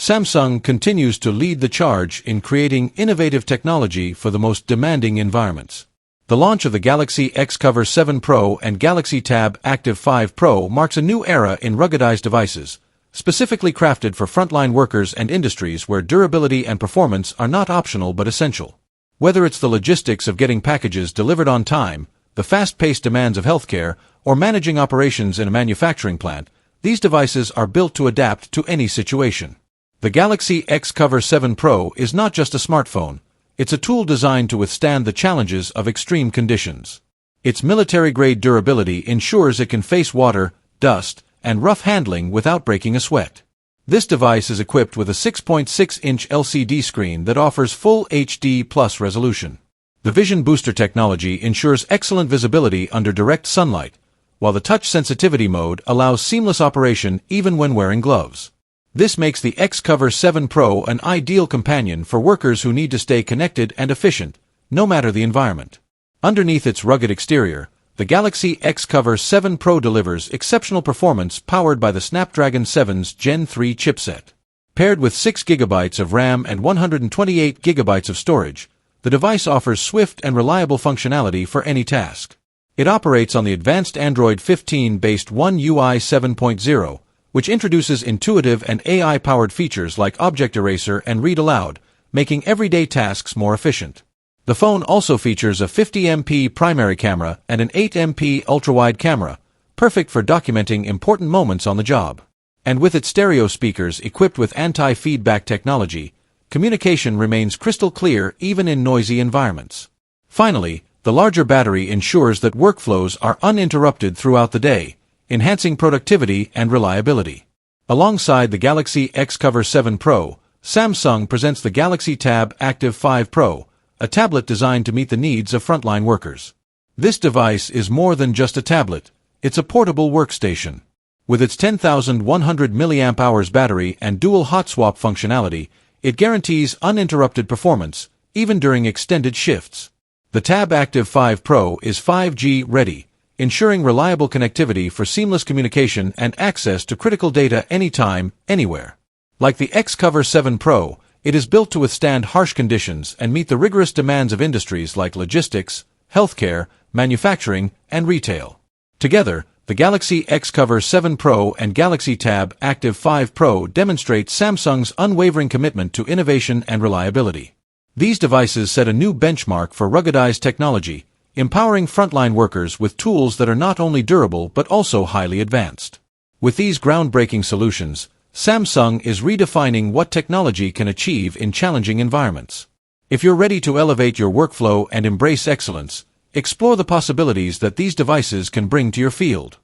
Samsung continues to lead the charge in creating innovative technology for the most demanding environments. The launch of the Galaxy XCover7 Pro and Galaxy Tab Active 5 Pro marks a new era in ruggedized devices, specifically crafted for frontline workers and industries where durability and performance are not optional but essential. Whether it's the logistics of getting packages delivered on time, the fast-paced demands of healthcare, or managing operations in a manufacturing plant, these devices are built to adapt to any situation. The Galaxy XCover7 Pro is not just a smartphone, it's a tool designed to withstand the challenges of extreme conditions. Its military-grade durability ensures it can face water, dust, and rough handling without breaking a sweat. This device is equipped with a 6.6-inch LCD screen that offers full HD+ resolution. The Vision Booster technology ensures excellent visibility under direct sunlight, while the touch sensitivity mode allows seamless operation even when wearing gloves. This makes the XCover7 Pro an ideal companion for workers who need to stay connected and efficient, no matter the environment. Underneath its rugged exterior, the Galaxy XCover7 Pro delivers exceptional performance powered by the Snapdragon 7's Gen 3 chipset. Paired with 6 GB of RAM and 128 GB of storage, the device offers swift and reliable functionality for any task. It operates on the advanced Android 15-based One UI 7.0, which introduces intuitive and AI-powered features like Object Eraser and Read Aloud, making everyday tasks more efficient. The phone also features a 50MP primary camera and an 8MP ultra-wide camera, perfect for documenting important moments on the job. And with its stereo speakers equipped with anti-feedback technology, communication remains crystal clear even in noisy environments. Finally, the larger battery ensures that workflows are uninterrupted throughout the day, enhancing productivity and reliability. Alongside the Galaxy XCover7 Pro, Samsung presents the Galaxy Tab Active 5 Pro, a tablet designed to meet the needs of frontline workers. This device is more than just a tablet, it's a portable workstation. With its 10,100 mAh battery and dual hot swap functionality, it guarantees uninterrupted performance, even during extended shifts. The Tab Active 5 Pro is 5G ready, ensuring reliable connectivity for seamless communication and access to critical data anytime, anywhere. Like the XCover7 Pro, it is built to withstand harsh conditions and meet the rigorous demands of industries like logistics, healthcare, manufacturing, and retail. Together, the Galaxy XCover7 Pro and Galaxy Tab Active 5 Pro demonstrate Samsung's unwavering commitment to innovation and reliability. These devices set a new benchmark for ruggedized technology, empowering frontline workers with tools that are not only durable but also highly advanced. With these groundbreaking solutions, Samsung is redefining what technology can achieve in challenging environments. If you're ready to elevate your workflow and embrace excellence, explore the possibilities that these devices can bring to your field.